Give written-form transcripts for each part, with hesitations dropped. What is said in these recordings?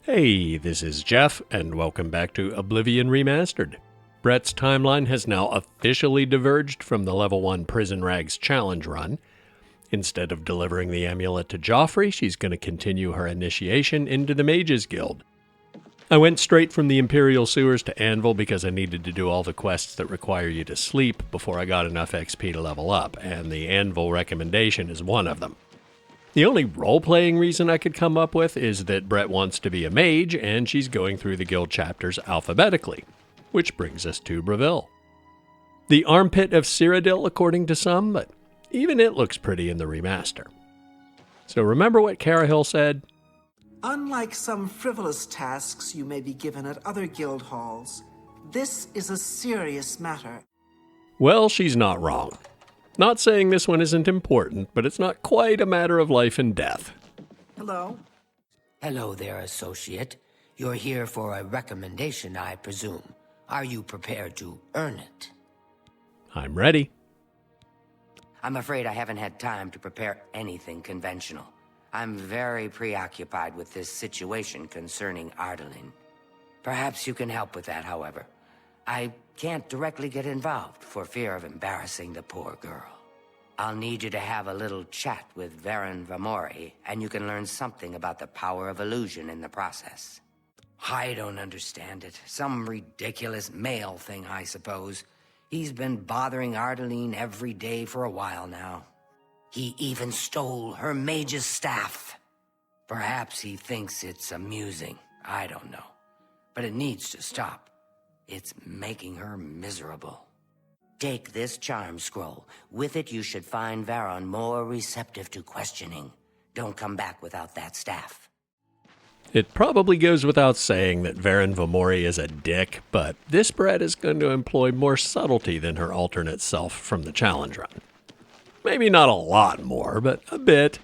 Hey, this is Jeff, and welcome back to Oblivion Remastered. Brett's timeline has now officially diverged from the Level 1 Prison Rags challenge run. Instead of delivering the amulet to Joffrey, she's going to continue her initiation into the Mage's Guild. I went straight from the Imperial Sewers to Anvil because I needed to do all the quests that require you to sleep before I got enough XP to level up, and the Anvil recommendation is one of them. The only role-playing reason I could come up with is that Brett wants to be a mage, and she's going through the guild chapters alphabetically, which brings us to Bravil. The armpit of Cyrodiil, according to some, but even it looks pretty in the remaster. So remember what Carahill said? Unlike some frivolous tasks you may be given at other guild halls, this is a serious matter. Well, she's not wrong. Not saying this one isn't important, but it's not quite a matter of life and death. Hello? Hello there, associate. You're here for a recommendation, I presume. Are you prepared to earn it? I'm ready. I'm afraid I haven't had time to prepare anything conventional. I'm very preoccupied with this situation concerning Ardaline. Perhaps you can help with that, however. I can't directly get involved for fear of embarrassing the poor girl. I'll need you to have a little chat with Varon Vamori, and you can learn something about the power of illusion in the process. I don't understand it. Some ridiculous male thing, I suppose. He's been bothering Ardaline every day for a while now. He even stole her mage's staff. Perhaps he thinks it's amusing. I don't know. But it needs to stop. It's making her miserable. Take this charm scroll. With it, you should find Varon more receptive to questioning. Don't come back without that staff. It probably goes without saying that Varon Vamori is a dick, but this Brett is going to employ more subtlety than her alternate self from the challenge run. Maybe not a lot more, but a bit.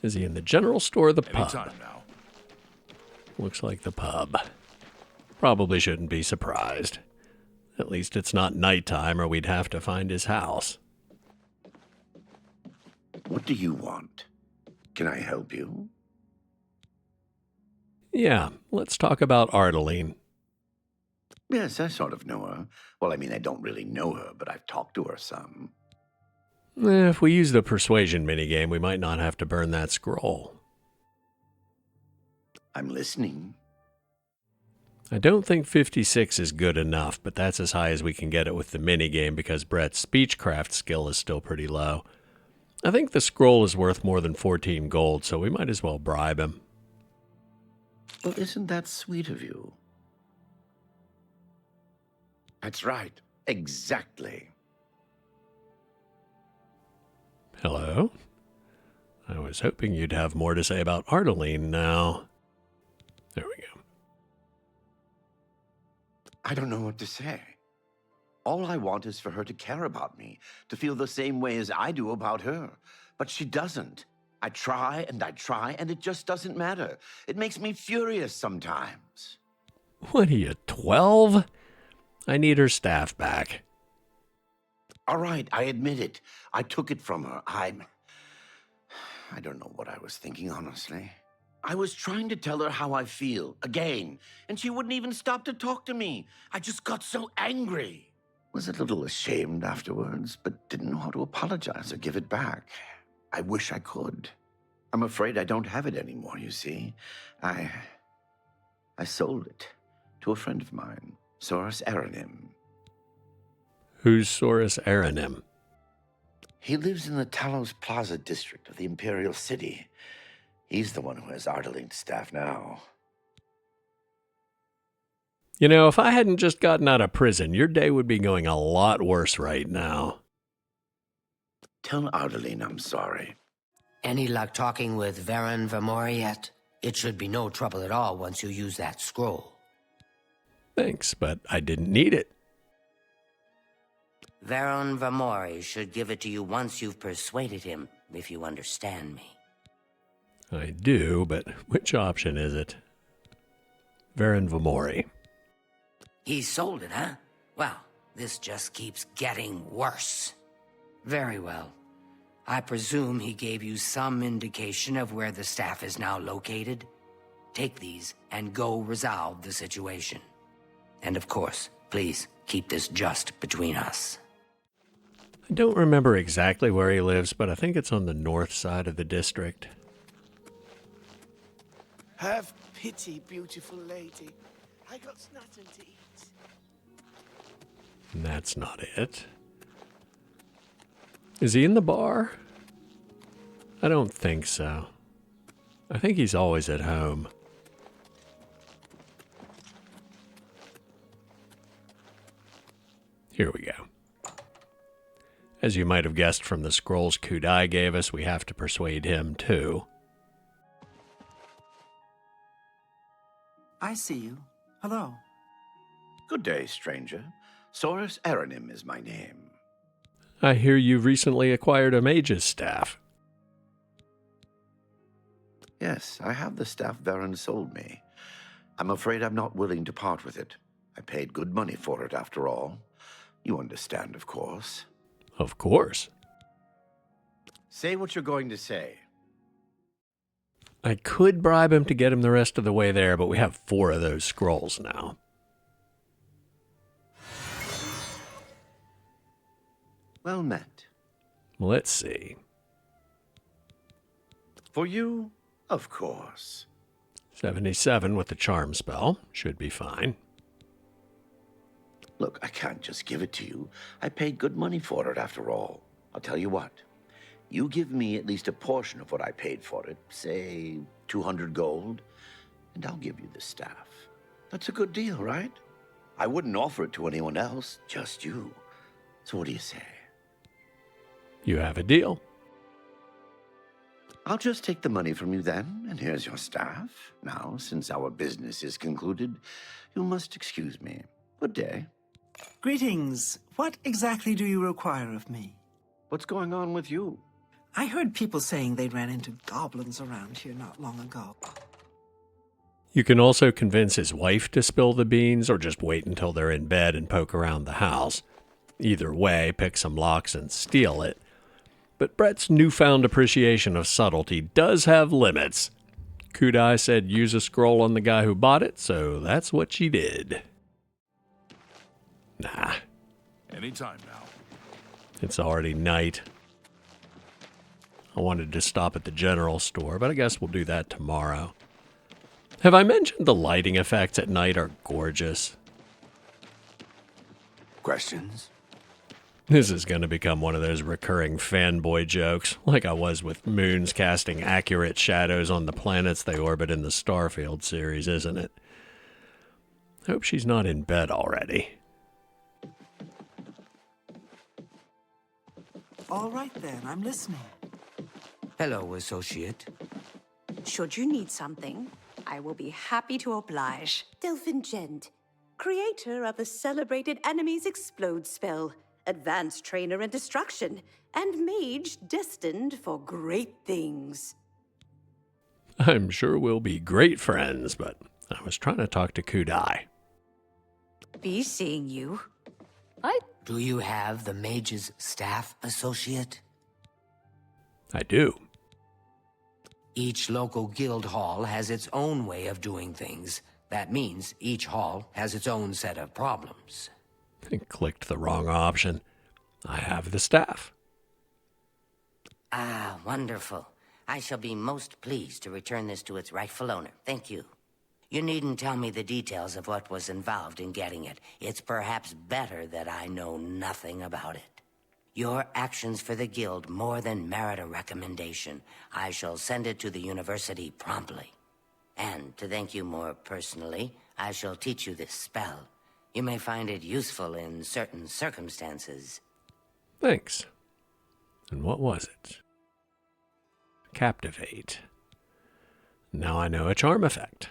Is he in the general store or the pub? Anytime now. Looks like the pub. Probably shouldn't be surprised. At least it's not nighttime or we'd have to find his house. What do you want? Can I help you? Yeah, let's talk about Ardaline. Yes, I sort of know her. Well, I mean, I don't really know her, but I've talked to her some. If we use the persuasion minigame, we might not have to burn that scroll. I'm listening. I don't think 56 is good enough, but that's as high as we can get it with the minigame because Brett's speechcraft skill is still pretty low. I think the scroll is worth more than 14 gold, so we might as well bribe him. Well, isn't that sweet of you? That's right. Exactly. Hello? I was hoping you'd have more to say about Ardaline now. There we go. I don't know what to say. All I want is for her to care about me, to feel the same way as I do about her. But she doesn't. I try, and it just doesn't matter. It makes me furious sometimes. What are you, 12? I need her staff back. All right, I admit it. I took it from her. I don't know what I was thinking, honestly. I was trying to tell her how I feel, again, and she wouldn't even stop to talk to me. I just got so angry. Was a little ashamed afterwards, but didn't know how to apologize or give it back. I wish I could. I'm afraid I don't have it anymore, you see. I sold it to a friend of mine, Soris Arenim. Who's Soris Arenim? He lives in the Talos Plaza district of the Imperial City. He's the one who has Ardaline's staff now. You know, if I hadn't just gotten out of prison, your day would be going a lot worse right now. Tell Ardaline I'm sorry. Any luck talking with Varon Vamori yet? It should be no trouble at all once you use that scroll. Thanks, but I didn't need it. Varon Vamori should give it to you once you've persuaded him, if you understand me. I do, but which option is it? Varon Vamori. He sold it, huh? Well, this just keeps getting worse. Very well. I presume he gave you some indication of where the staff is now located? Take these and go resolve the situation. And of course, please keep this just between us. I don't remember exactly where he lives, but I think it's on the north side of the district. Have pity, beautiful lady. I got nothing to eat. And that's not it. Is he in the bar? I don't think so. I think he's always at home. Here we go. As you might have guessed from the scrolls Kud-Ei gave us, we have to persuade him too. I see you. Hello. Good day, stranger. Soris Arenim is my name. I hear you recently acquired a mage's staff. Yes, I have the staff Varon sold me. I'm afraid I'm not willing to part with it. I paid good money for it, after all. You understand, of course. Of course. Say what you're going to say. I could bribe him to get him the rest of the way there, but we have 4 of those scrolls now. Well met. Let's see. For you, of course. 77 with the charm spell. Should be fine. Look, I can't just give it to you. I paid good money for it, after all. I'll tell you what. You give me at least a portion of what I paid for it, say 200 gold, and I'll give you the staff. That's a good deal, right? I wouldn't offer it to anyone else, just you. So what do you say? You have a deal. I'll just take the money from you then, and here's your staff. Now, since our business is concluded, you must excuse me. Good day. Greetings. What exactly do you require of me? What's going on with you? I heard people saying they ran into goblins around here not long ago. You can also convince his wife to spill the beans, or just wait until they're in bed and poke around the house. Either way, pick some locks and steal it. But Brett's newfound appreciation of subtlety does have limits. Kud-Ei said use a scroll on the guy who bought it, so that's what she did. Nah. Anytime now. It's already night. I wanted to stop at the general store, but I guess we'll do that tomorrow. Have I mentioned the lighting effects at night are gorgeous? Questions? This is going to become one of those recurring fanboy jokes, like I was with moons casting accurate shadows on the planets they orbit in the Starfield series, isn't it? Hope she's not in bed already. All right then, I'm listening. Hello, associate. Should you need something, I will be happy to oblige. Delphine Jend, creator of the celebrated Enemies Explode spell, advanced trainer in destruction, and mage destined for great things. I'm sure we'll be great friends, but I was trying to talk to Kud-Ei. Be seeing you. Do you have the mage's staff, associate? I do. Each local guild hall has its own way of doing things. That means each hall has its own set of problems. I clicked the wrong option. I have the staff. Ah, wonderful. I shall be most pleased to return this to its rightful owner. Thank you. You needn't tell me the details of what was involved in getting it. It's perhaps better that I know nothing about it. Your actions for the guild more than merit a recommendation. I shall send it to the university promptly. And to thank you more personally, I shall teach you this spell. You may find it useful in certain circumstances. Thanks. And what was it? Captivate. Now I know a charm effect.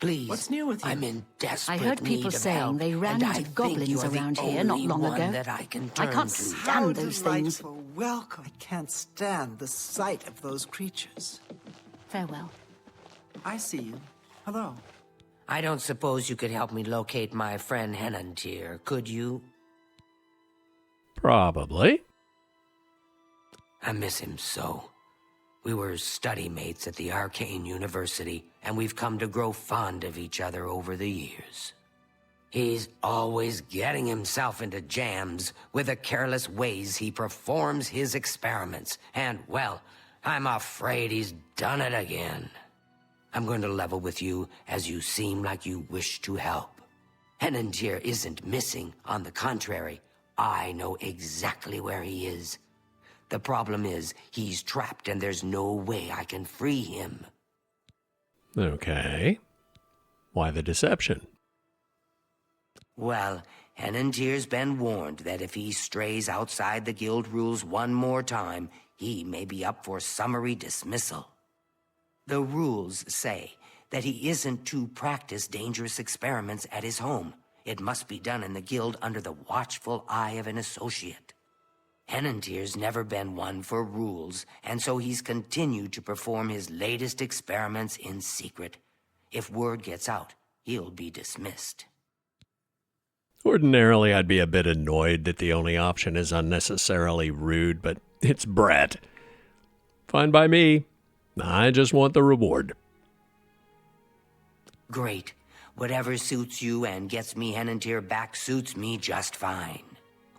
Please. What's new with you? I'm in desperate I heard people need of saying help, they ran and into I think goblins you're the around here not only long one ago. that I can I turn can't to. stand How those things. delightful. Welcome. I can't stand the sight of those creatures. Farewell. I see you. Hello. I don't suppose you could help me locate my friend Henantier, could you? Probably. I miss him so. We were study mates at the Arcane University, and we've come to grow fond of each other over the years. He's always getting himself into jams with the careless ways he performs his experiments, and, well, I'm afraid he's done it again. I'm going to level with you, as you seem like you wish to help. Henantier isn't missing. On the contrary, I know exactly where he is. The problem is, he's trapped and there's no way I can free him. Okay. Why the deception? Well, Henantier's been warned that if he strays outside the guild rules one more time, he may be up for summary dismissal. The rules say that he isn't to practice dangerous experiments at his home. It must be done in the guild under the watchful eye of an associate. Henantier's never been one for rules, and so he's continued to perform his latest experiments in secret. If word gets out, he'll be dismissed. Ordinarily, I'd be a bit annoyed that the only option is unnecessarily rude, but it's Brett. Fine by me. I just want the reward. Great. Whatever suits you and gets me Henantier back suits me just fine.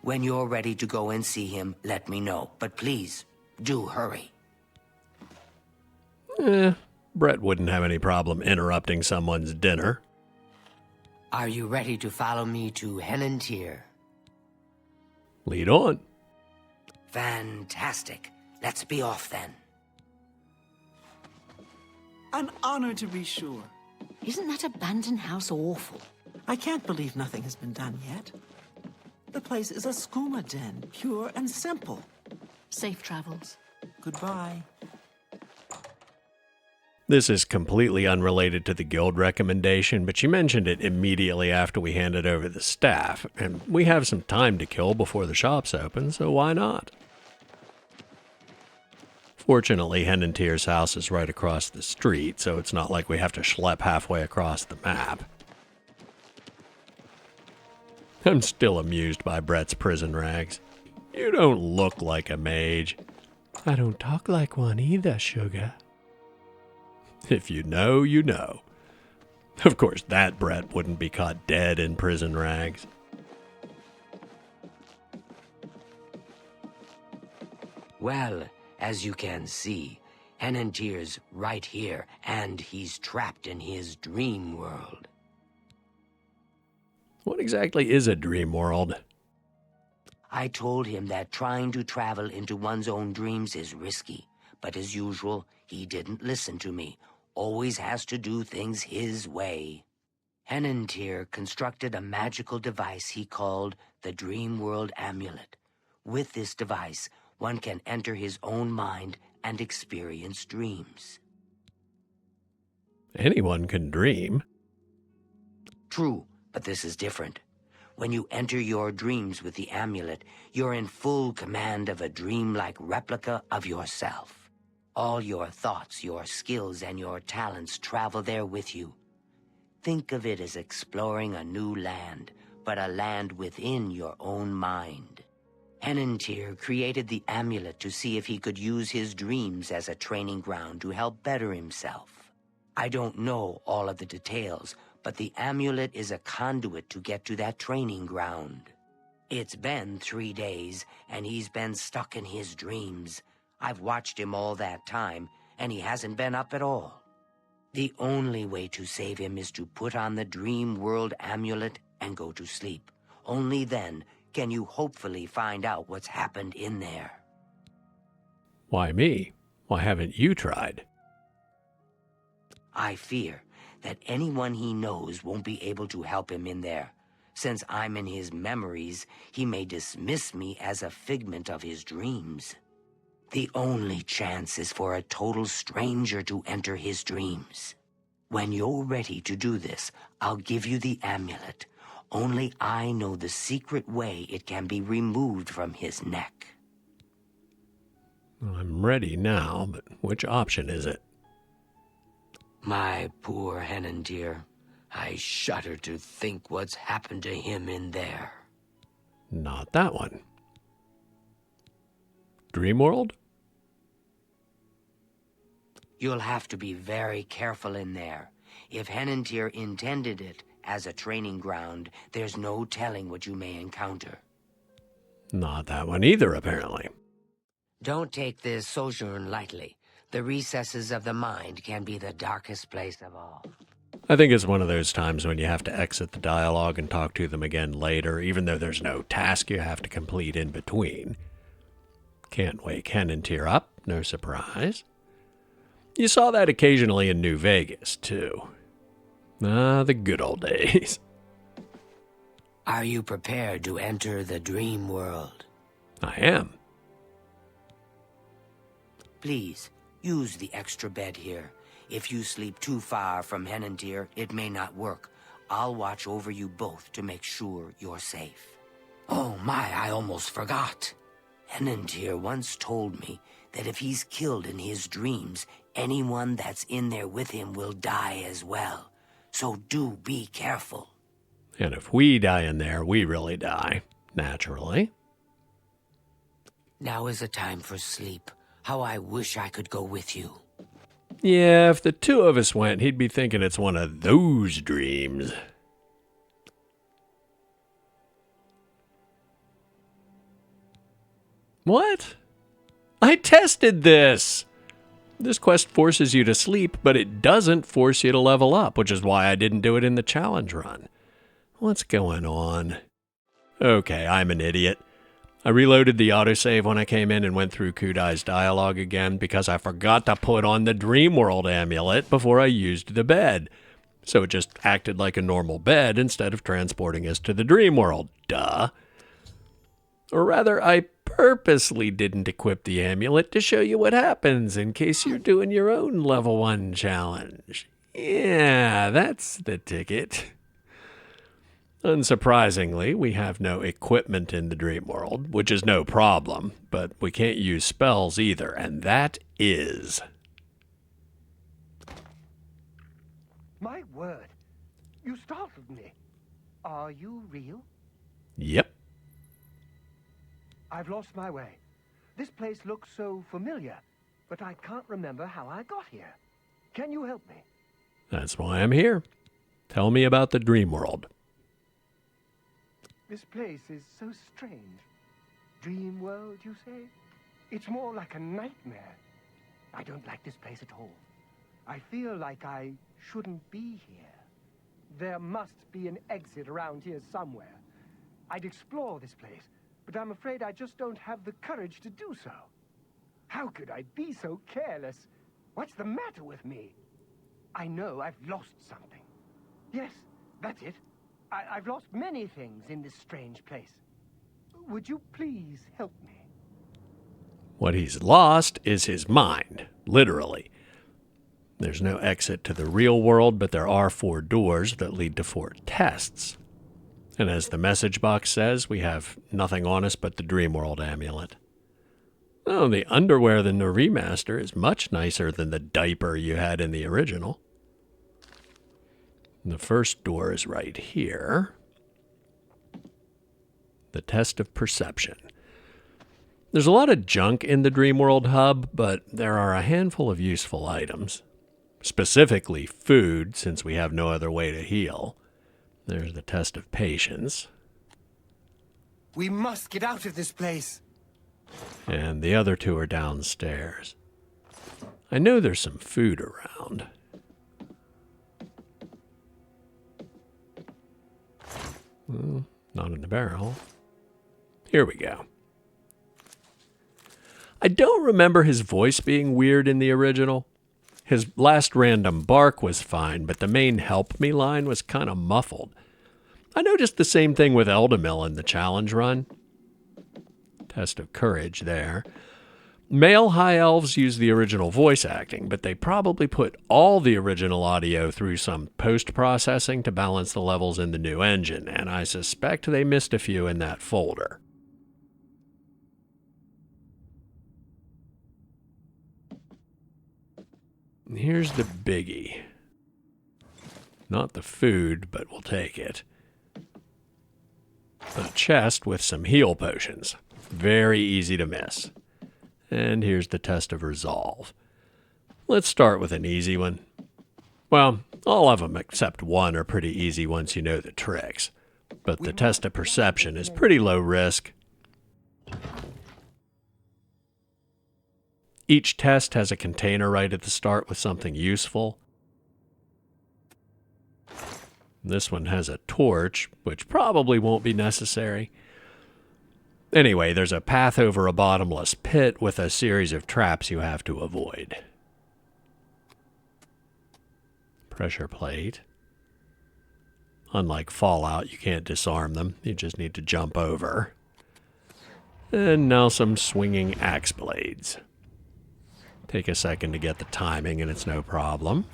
When you're ready to go and see him, let me know. But please, do hurry. Brett wouldn't have any problem interrupting someone's dinner. Are you ready to follow me to Henantier? Lead on. Fantastic. Let's be off then. An honor to be sure. Isn't that abandoned house awful? I can't believe nothing has been done yet. The place is a skooma den, pure and simple. Safe travels. Goodbye. This is completely unrelated to the guild recommendation, but she mentioned it immediately after we handed over the staff, and we have some time to kill before the shops open, so why not? Fortunately, Henantier's house is right across the street, so it's not like we have to schlep halfway across the map. I'm still amused by Brett's prison rags. You don't look like a mage. I don't talk like one either, sugar. If you know, you know. Of course, that Brett wouldn't be caught dead in prison rags. Well, as you can see, Henantier's right here, and he's trapped in his dream world. What exactly is a dream world? I told him that trying to travel into one's own dreams is risky, but as usual, he didn't listen to me. Always has to do things his way. Henantier constructed a magical device he called the Dreamworld Amulet. With this device, one can enter his own mind and experience dreams. Anyone can dream. True, but this is different. When you enter your dreams with the amulet, you're in full command of a dreamlike replica of yourself. All your thoughts, your skills, and your talents travel there with you. Think of it as exploring a new land, but a land within your own mind. Henantier created the amulet to see if he could use his dreams as a training ground to help better himself. I don't know all of the details, but the amulet is a conduit to get to that training ground. It's been 3 days, and he's been stuck in his dreams. I've watched him all that time, and he hasn't been up at all. The only way to save him is to put on the Dream World Amulet and go to sleep. Only then can you hopefully find out what's happened in there. Why me? Why haven't you tried? I fear that anyone he knows won't be able to help him in there. Since I'm in his memories, he may dismiss me as a figment of his dreams. The only chance is for a total stranger to enter his dreams. When you're ready to do this, I'll give you the amulet. Only I know the secret way it can be removed from his neck. I'm ready now, but which option is it? My poor Henantier. I shudder to think what's happened to him in there. Not that one. Dreamworld? You'll have to be very careful in there. If Henantier intended it as a training ground, there's no telling what you may encounter. Not that one either, apparently. Don't take this sojourn lightly. The recesses of the mind can be the darkest place of all. I think it's one of those times when you have to exit the dialogue and talk to them again later, even though there's no task you have to complete in between. Can't wake Henantier up, no surprise. You saw that occasionally in New Vegas, too. Ah, the good old days. Are you prepared to enter the Dreamworld? I am. Please, use the extra bed here. If you sleep too far from Henantier, it may not work. I'll watch over you both to make sure you're safe. Oh my, I almost forgot. Henantier once told me that if he's killed in his dreams, anyone that's in there with him will die as well. So do be careful. And if we die in there, we really die, naturally. Now is a time for sleep. How I wish I could go with you. Yeah, if the two of us went, he'd be thinking it's one of those dreams. What? I tested this! This quest forces you to sleep, but it doesn't force you to level up, which is why I didn't do it in the challenge run. What's going on? Okay, I'm an idiot. I reloaded the autosave when I came in and went through Kud-Ei's dialogue again because I forgot to put on the Dreamworld amulet before I used the bed. So it just acted like a normal bed instead of transporting us to the Dreamworld. Duh. Or rather, I purposely didn't equip the amulet to show you what happens in case you're doing your own level 1 challenge. Yeah, that's the ticket. Unsurprisingly, we have no equipment in the Dreamworld, which is no problem, but we can't use spells either, and that is... My word, you startled me. Are you real? Yep. I've lost my way. This place looks so familiar, but I can't remember how I got here. Can you help me? That's why I'm here. Tell me about the Dreamworld. This place is so strange. Dreamworld, you say? It's more like a nightmare. I don't like this place at all. I feel like I shouldn't be here. There must be an exit around here somewhere. I'd explore this place, but I'm afraid I just don't have the courage to do so. How could I be so careless? What's the matter with me? I know I've lost something. Yes, that's it. I've lost many things in this strange place. Would you please help me? What he's lost is his mind, literally. There's no exit to the real world, but there are 4 doors that lead to 4 tests. And as the message box says, we have nothing on us but the Dreamworld amulet. Oh, the underwear in the remaster is much nicer than the diaper you had in the original. The first door is right here. The test of perception. There's a lot of junk in the Dreamworld hub, but there are a handful of useful items. Specifically food, since we have no other way to heal. There's the test of patience. We must get out of this place. And the other 2 are downstairs. I know there's some food around. Well, not in the barrel. Here we go. I don't remember his voice being weird in the original. His last random bark was fine, but the main help me line was kind of muffled. I noticed the same thing with Eldamil in the challenge run. Test of courage there. Male high elves use the original voice acting, but they probably put all the original audio through some post-processing to balance the levels in the new engine, and I suspect they missed a few in that folder. Here's the biggie. Not the food, but we'll take it. A chest with some heal potions. Very easy to miss. And here's the test of resolve. Let's start with an easy one. Well, all of them except one are pretty easy once you know the tricks. But the test of perception is pretty low risk. Each test has a container right at the start with something useful. This one has a torch, which probably won't be necessary. Anyway, there's a path over a bottomless pit with a series of traps you have to avoid. Pressure plate. Unlike Fallout, you can't disarm them. You just need to jump over. And now some swinging axe blades. Take a second to get the timing and it's no problem.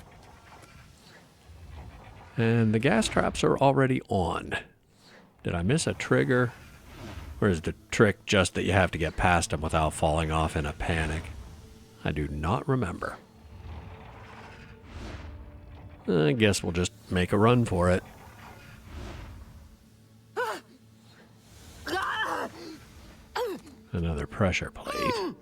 And the gas traps are already on. Did I miss a trigger? Or is the trick just that you have to get past them without falling off in a panic? I do not remember. I guess we'll just make a run for it. Another pressure plate.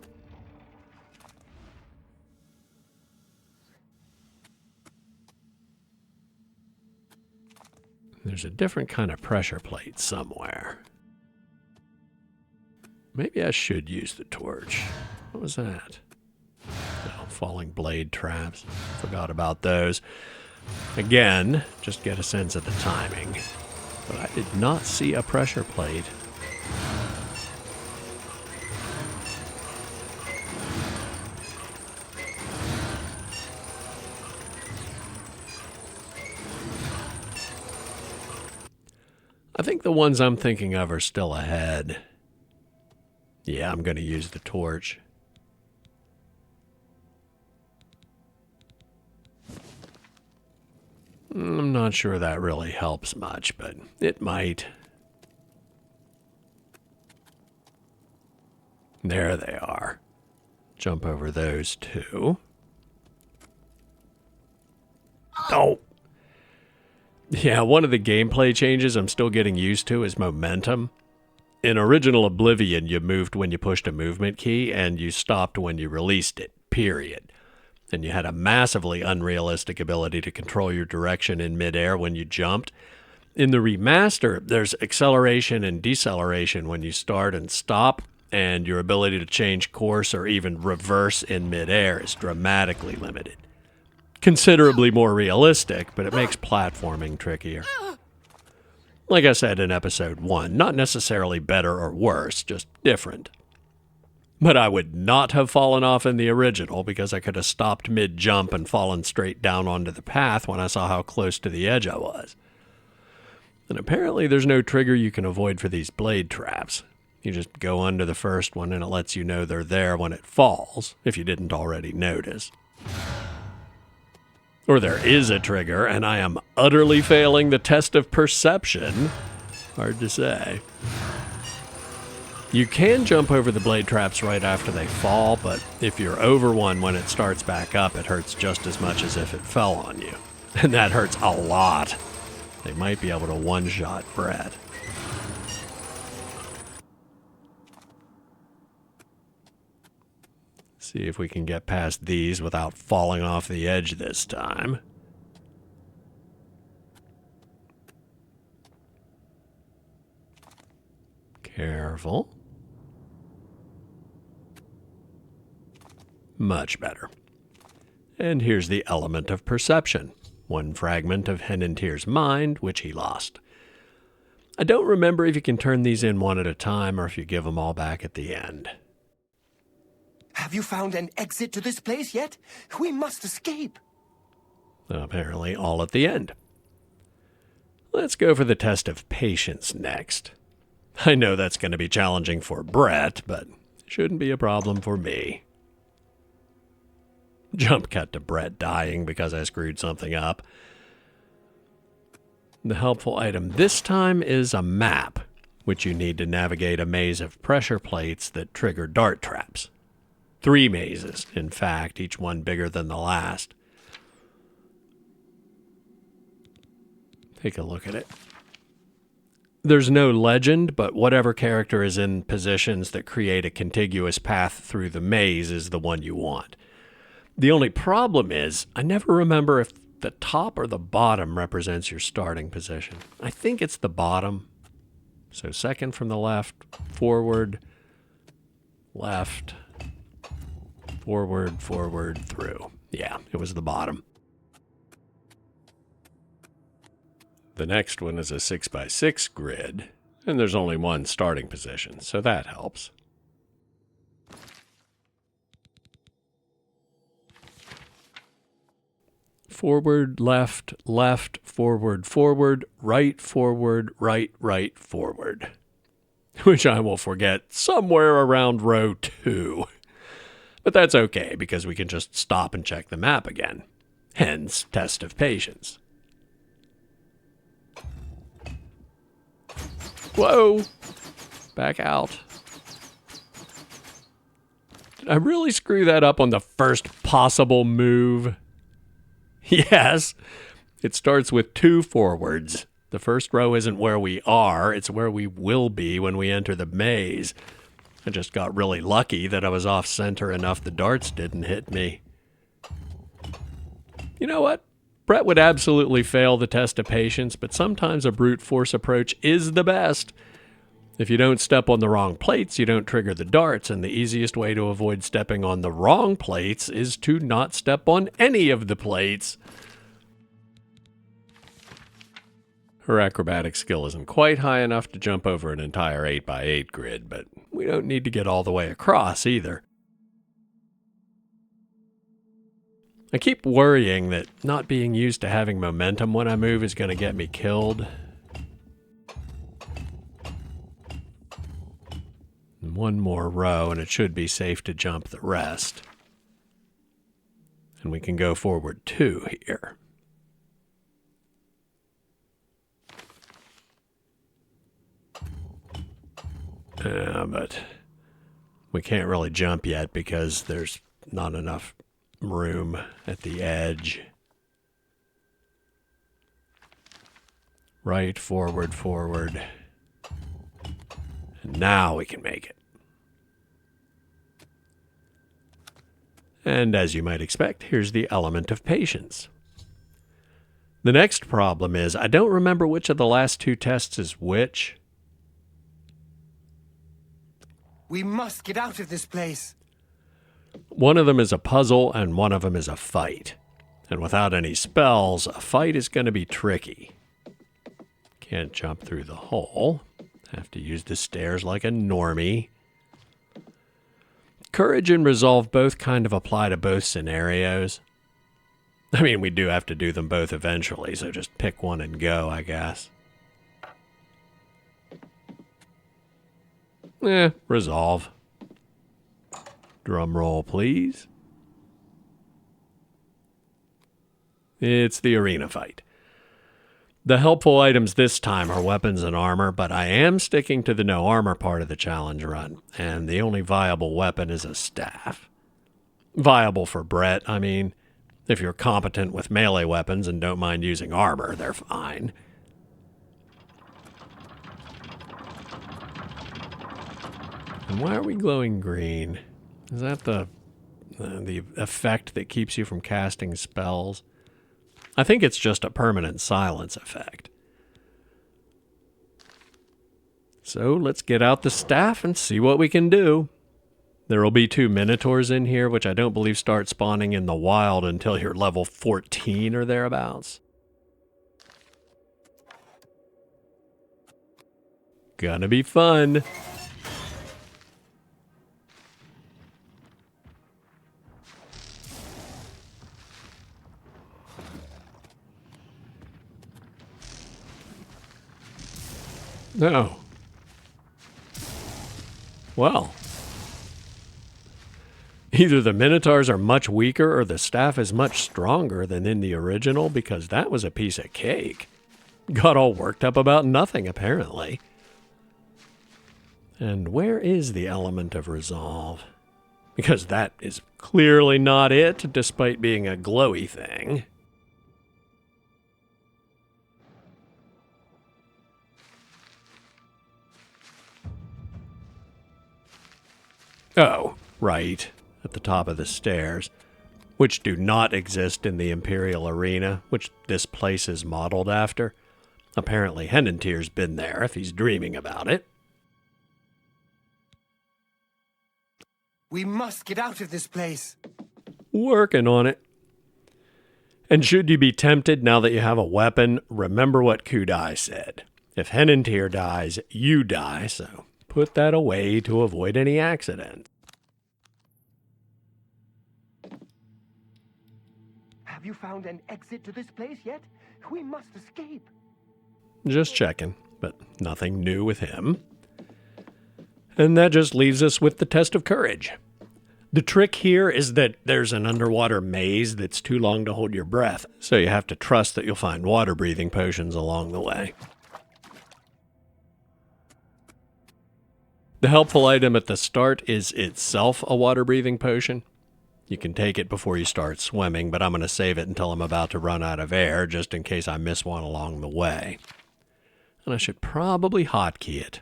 There's a different kind of pressure plate somewhere. Maybe I should use the torch. What was that? Oh, falling blade traps. Forgot about those. Again, just get a sense of the timing. But I did not see a pressure plate. I think the ones I'm thinking of are still ahead. Yeah, I'm going to use the torch. I'm not sure that really helps much, but it might. There they are. Jump over those two. Oh! Yeah, one of the gameplay changes I'm still getting used to is momentum. In original Oblivion, you moved when you pushed a movement key, and you stopped when you released it, period. And you had a massively unrealistic ability to control your direction in midair when you jumped. In the remaster, there's acceleration and deceleration when you start and stop, and your ability to change course or even reverse in midair is dramatically limited. Considerably more realistic, but it makes platforming trickier. Like I said in episode 1, not necessarily better or worse, just different. But I would not have fallen off in the original because I could have stopped mid-jump and fallen straight down onto the path when I saw how close to the edge I was. And apparently there's no trigger you can avoid for these blade traps. You just go under the first one and it lets you know they're there when it falls, if you didn't already notice. Or there is a trigger, and I am utterly failing the test of perception. Hard to say. You can jump over the blade traps right after they fall, but if you're over one when it starts back up, it hurts just as much as if it fell on you. And that hurts a lot. They might be able to one-shot Brett. See if we can get past these without falling off the edge this time. Careful. Much better. And here's the element of perception. One fragment of Henantier's mind, which he lost. I don't remember if you can turn these in one at a time or if you give them all back at the end. Have you found an exit to this place yet? We must escape. Apparently all at the end. Let's go for the test of patience next. I know that's going to be challenging for Brett, but shouldn't be a problem for me. Jump cut to Brett dying because I screwed something up. The helpful item this time is a map, which you need to navigate a maze of pressure plates that trigger dart traps. 3 mazes, in fact, each one bigger than the last. Take a look at it. There's no legend, but whatever character is in positions that create a contiguous path through the maze is the one you want. The only problem is, I never remember if the top or the bottom represents your starting position. I think it's the bottom. So second from the left, forward, left, forward, forward, through. Yeah, it was the bottom. The next one is a 6x6 grid, and there's only one starting position, so that helps. Forward, left, left, forward, forward, right, right, forward. Which I will forget somewhere around row 2. But that's okay, because we can just stop and check the map again. Hence, test of patience. Whoa! Back out. Did I really screw that up on the first possible move? Yes. It starts with 2 forwards. The first row isn't where we are, it's where we will be when we enter the maze. I just got really lucky that I was off center enough the darts didn't hit me. You know what? Brett would absolutely fail the test of patience, but sometimes a brute force approach is the best. If you don't step on the wrong plates, you don't trigger the darts, and the easiest way to avoid stepping on the wrong plates is to not step on any of the plates. Her acrobatic skill isn't quite high enough to jump over an entire 8x8 grid, but we don't need to get all the way across either. I keep worrying that not being used to having momentum when I move is going to get me killed. And one more row and it should be safe to jump the rest. And we can go forward 2 here. But we can't really jump yet because there's not enough room at the edge. Right, forward, forward. And now we can make it. And as you might expect, here's the element of patience. The next problem is, I don't remember which of the last 2 tests is which. We must get out of this place. One of them is a puzzle and one of them is a fight. And without any spells, a fight is going to be tricky. Can't jump through the hole. Have to use the stairs like a normie. Courage and resolve both kind of apply to both scenarios. I mean, we do have to do them both eventually, so just pick one and go, I guess. Resolve. Drum roll, please. It's the arena fight. The helpful items this time are weapons and armor, but I am sticking to the no armor part of the challenge run, and the only viable weapon is a staff. Viable for Brett, I mean. If you're competent with melee weapons and don't mind using armor, they're fine. And why are we glowing green? Is that the effect that keeps you from casting spells? I think it's just a permanent silence effect. So let's get out the staff and see what we can do. There will be 2 minotaurs in here, which I don't believe start spawning in the wild until you're level 14 or thereabouts. Gonna be fun. No. Well. Either the Minotaurs are much weaker or the staff is much stronger than in the original, because that was a piece of cake. Got all worked up about nothing, apparently. And where is the element of resolve? Because that is clearly not it, despite being a glowy thing. Oh, right. At the top of the stairs. which do not exist in the Imperial Arena, which this place is modeled after. Apparently Henantier's been there if he's dreaming about it. We must get out of this place. Working on it. And should you be tempted now that you have a weapon, remember what Kud-Ei said. If Henantier dies, you die, so put that away to avoid any accidents. Have you found an exit to this place yet? We must escape. Just checking, but nothing new with him. And that just leaves us with the test of courage. The trick here is that there's an underwater maze that's too long to hold your breath, so you have to trust that you'll find water-breathing potions along the way. The helpful item at the start is itself a water-breathing potion. You can take it before you start swimming, but I'm going to save it until I'm about to run out of air, just in case I miss one along the way. And I should probably hotkey it.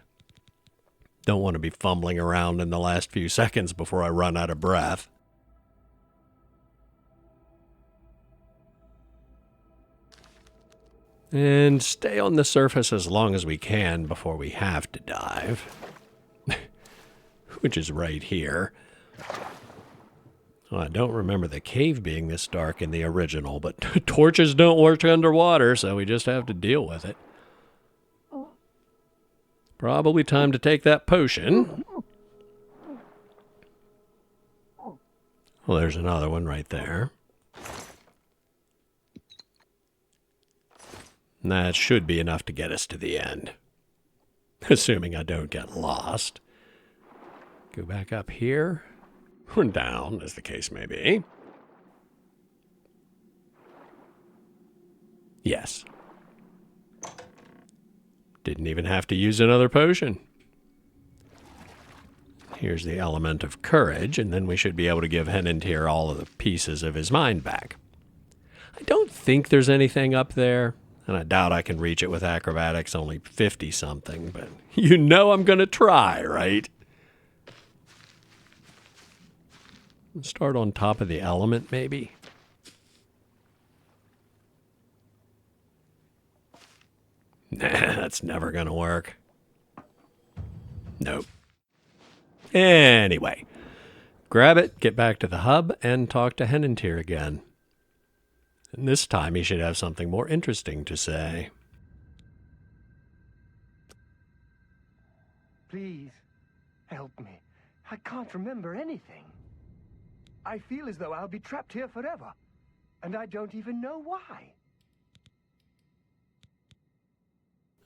Don't want to be fumbling around in the last few seconds before I run out of breath. And stay on the surface as long as we can before we have to dive. Which is right here. Well, I don't remember the cave being this dark in the original, but torches don't work underwater, so we just have to deal with it. Probably time to take that potion. Well, there's another one right there. And that should be enough to get us to the end. Assuming I don't get lost. Go back up here. Or down, as the case may be. Yes. Didn't even have to use another potion. Here's the element of courage, and then we should be able to give Henantier all of the pieces of his mind back. I don't think there's anything up there, and I doubt I can reach it with acrobatics, only 50-something, but you know I'm going to try, right? Start on top of the element, maybe? Nah, that's never gonna work. Nope. Anyway, grab it, get back to the hub, and talk to Henantier again. And this time he should have something more interesting to say. Please, help me. I can't remember anything. I feel as though I'll be trapped here forever, and I don't even know why.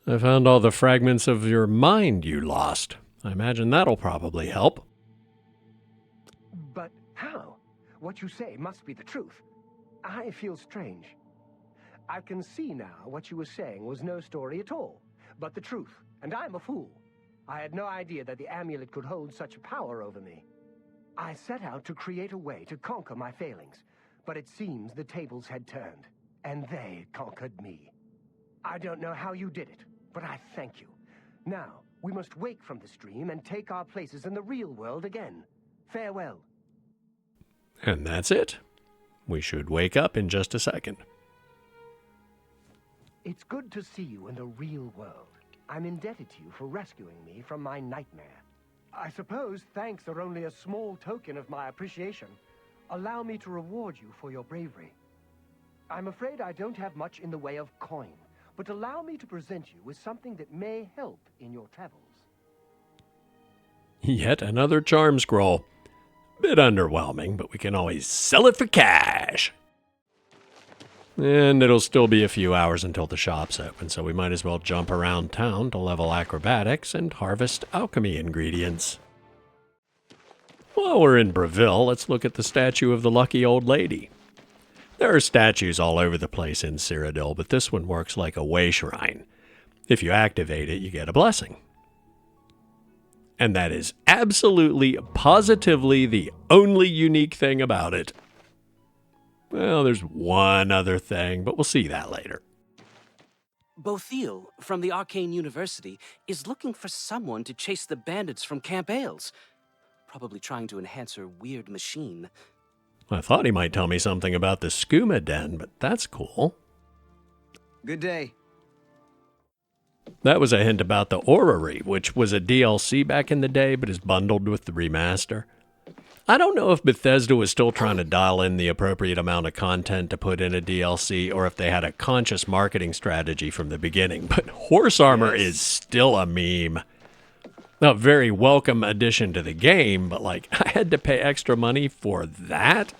I found all the fragments of your mind you lost. I imagine that'll probably help. But how? What you say must be the truth. I feel strange. I can see now what you were saying was no story at all, but the truth, and I'm a fool. I had no idea that the amulet could hold such power over me. I set out to create a way to conquer my failings, but it seems the tables had turned, and they conquered me. I don't know how you did it, but I thank you. Now, we must wake from this dream and take our places in the real world again. Farewell. And that's it. We should wake up in just a second. It's good to see you in the real world. I'm indebted to you for rescuing me from my nightmare. I suppose thanks are only a small token of my appreciation. Allow me to reward you for your bravery. I'm afraid I don't have much in the way of coin, but allow me to present you with something that may help in your travels. Yet another charm scroll. Bit underwhelming, but we can always sell it for cash. And it'll still be a few hours until the shop's open, so we might as well jump around town to level acrobatics and harvest alchemy ingredients. While we're in Bravil, let's look at the statue of the lucky old lady. There are statues all over the place in Cyrodiil, but this one works like a way shrine. If you activate it, you get a blessing. And that is absolutely, positively the only unique thing about it. Well, there's one other thing, but we'll see that later. Bothil, from the Arcane University, is looking for someone to chase the bandits from Camp Ailes. Probably trying to enhance her weird machine. I thought he might tell me something about the skooma den, but that's cool. Good day. That was a hint about the Orrery, which was a DLC back in the day, but is bundled with the remaster. I don't know if Bethesda was still trying to dial in the appropriate amount of content to put in a DLC, or if they had a conscious marketing strategy from the beginning, but horse armor is still a meme. A very welcome addition to the game, but like, I had to pay extra money for that?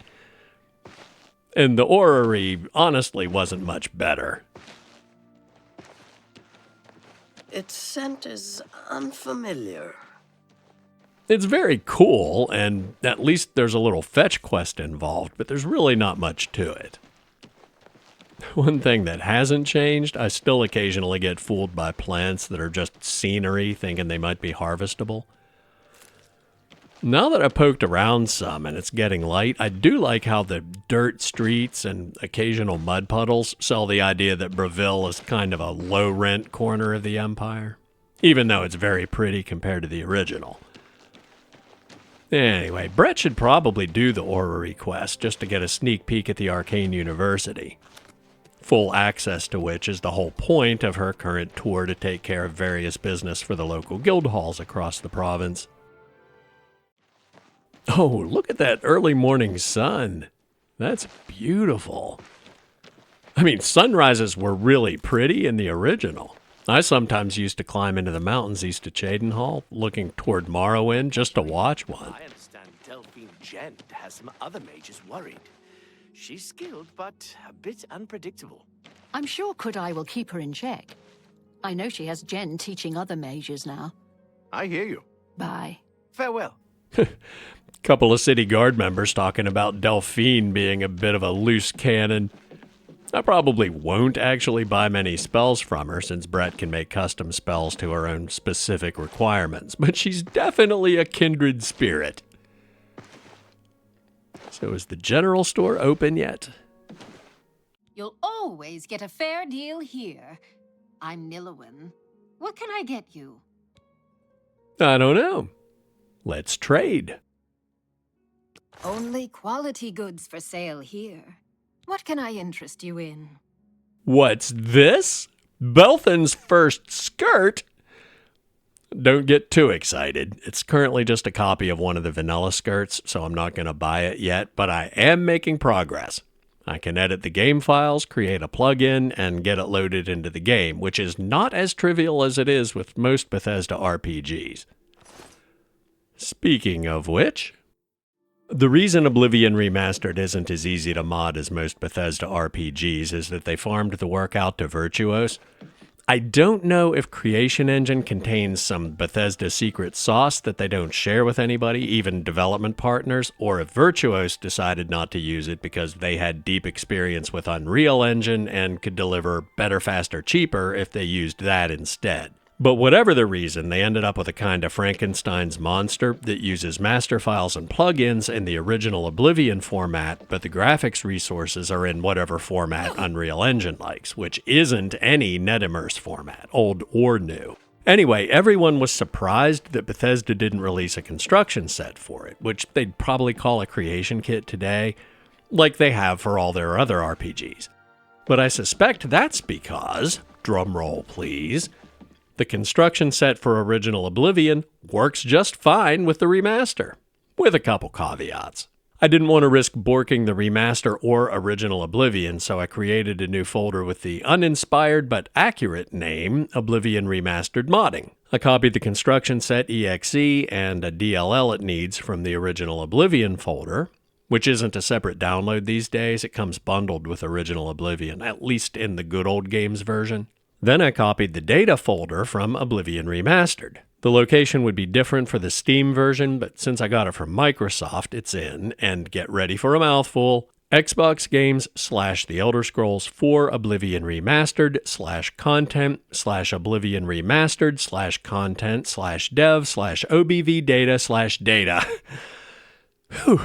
And the Orrery honestly wasn't much better. Its scent is unfamiliar. It's very cool, and at least there's a little fetch quest involved, but there's really not much to it. One thing that hasn't changed, I still occasionally get fooled by plants that are just scenery, thinking they might be harvestable. Now that I've poked around some and it's getting light, I do like how the dirt streets and occasional mud puddles sell the idea that Bravil is kind of a low-rent corner of the Empire, even though it's very pretty compared to the original. Anyway, Brett should probably do the Orrery quest just to get a sneak peek at the Arcane University, full access to which is the whole point of her current tour to take care of various business for the local guild halls across the province. Oh, look at that early morning sun. That's beautiful. I mean, sunrises were really pretty in the original. I sometimes used to climb into the mountains east of Cheydinhal, looking toward Morrowind just to watch one. I understand Delphine Jend has some other mages worried. She's skilled, but a bit unpredictable. I'm sure Kud-Ei will keep her in check. I know she has Jen teaching other mages now. I hear you. Bye. Farewell. Couple of city guard members talking about Delphine being a bit of a loose cannon. I probably won't actually buy many spells from her, since Brett can make custom spells to her own specific requirements, but she's definitely a kindred spirit. So is the general store open yet? You'll always get a fair deal here. I'm Nilowin. What can I get you? I don't know. Let's trade. Only quality goods for sale here. What can I interest you in? What's this? Belthan's first skirt? Don't get too excited. It's currently just a copy of one of the vanilla skirts, so I'm not going to buy it yet, but I am making progress. I can edit the game files, create a plugin, and get it loaded into the game, which is not as trivial as it is with most Bethesda RPGs. Speaking of which, the reason Oblivion Remastered isn't as easy to mod as most Bethesda RPGs is that they farmed the work out to Virtuos. I don't know if Creation Engine contains some Bethesda secret sauce that they don't share with anybody, even development partners, or if Virtuos decided not to use it because they had deep experience with Unreal Engine and could deliver better, faster, cheaper if they used that instead. But whatever the reason, they ended up with a kind of Frankenstein's monster that uses master files and plugins in the original Oblivion format, but the graphics resources are in whatever format Unreal Engine likes, which isn't any NetImmerse format, old or new. Anyway, everyone was surprised that Bethesda didn't release a construction set for it, which they'd probably call a creation kit today, like they have for all their other RPGs. But I suspect that's because, drumroll please, the construction set for original Oblivion works just fine with the remaster, with a couple caveats. I didn't want to risk borking the remaster or original Oblivion, so I created a new folder with the uninspired but accurate name Oblivion Remastered Modding. I copied the construction set exe and a DLL it needs from the original Oblivion folder, which isn't a separate download these days. It comes bundled with original Oblivion, at least in the good old games version. Then I copied the data folder from Oblivion Remastered. The location would be different for the Steam version, but since I got it from Microsoft, it's in, and get ready for a mouthful, Xbox Games / The Elder Scrolls 4 Oblivion Remastered / content / Oblivion Remastered / content / dev / OBV data / data. Whew.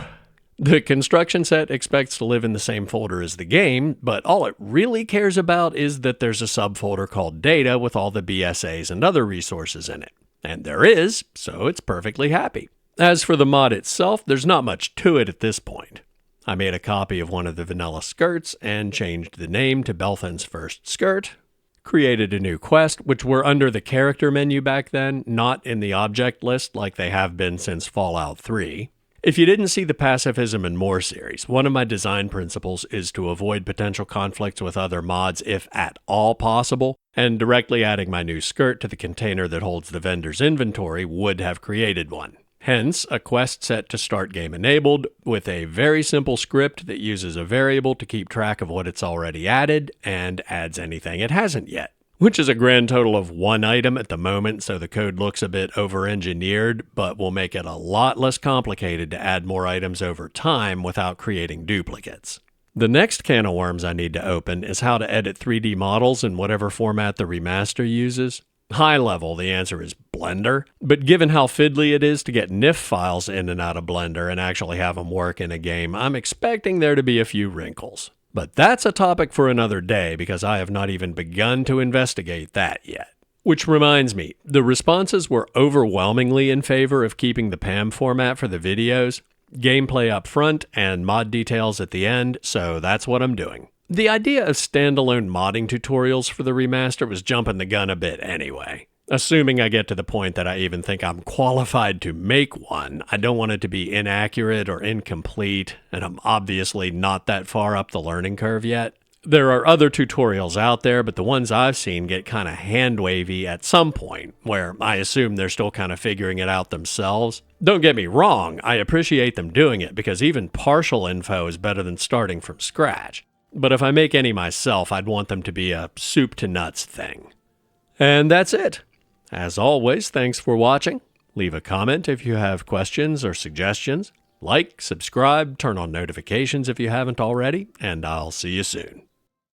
The construction set expects to live in the same folder as the game, but all it really cares about is that there's a subfolder called Data with all the BSAs and other resources in it. And there is, so it's perfectly happy. As for the mod itself, there's not much to it at this point. I made a copy of one of the vanilla skirts and changed the name to Belthan's first skirt, created a new quest, which were under the character menu back then, not in the object list like they have been since Fallout 3. If you didn't see the Pacifism and More series, one of my design principles is to avoid potential conflicts with other mods if at all possible, and directly adding my new skirt to the container that holds the vendor's inventory would have created one. Hence, a quest set to start game enabled, with a very simple script that uses a variable to keep track of what it's already added, and adds anything it hasn't yet. Which is a grand total of 1 item at the moment, so the code looks a bit over-engineered, but will make it a lot less complicated to add more items over time without creating duplicates. The next can of worms I need to open is how to edit 3D models in whatever format the Remaster uses. High level, the answer is Blender, but given how fiddly it is to get NIF files in and out of Blender and actually have them work in a game, I'm expecting there to be a few wrinkles. But that's a topic for another day because I have not even begun to investigate that yet. Which reminds me, the responses were overwhelmingly in favor of keeping the PAM format for the videos, gameplay up front, and mod details at the end, so that's what I'm doing. The idea of standalone modding tutorials for the Remaster was jumping the gun a bit anyway. Assuming I get to the point that I even think I'm qualified to make one, I don't want it to be inaccurate or incomplete, and I'm obviously not that far up the learning curve yet. There are other tutorials out there, but the ones I've seen get kind of hand-wavy at some point, where I assume they're still kind of figuring it out themselves. Don't get me wrong, I appreciate them doing it, because even partial info is better than starting from scratch. But if I make any myself, I'd want them to be a soup-to-nuts thing. And that's it. As always, thanks for watching. Leave a comment if you have questions or suggestions. Like, subscribe, turn on notifications if you haven't already, and I'll see you soon.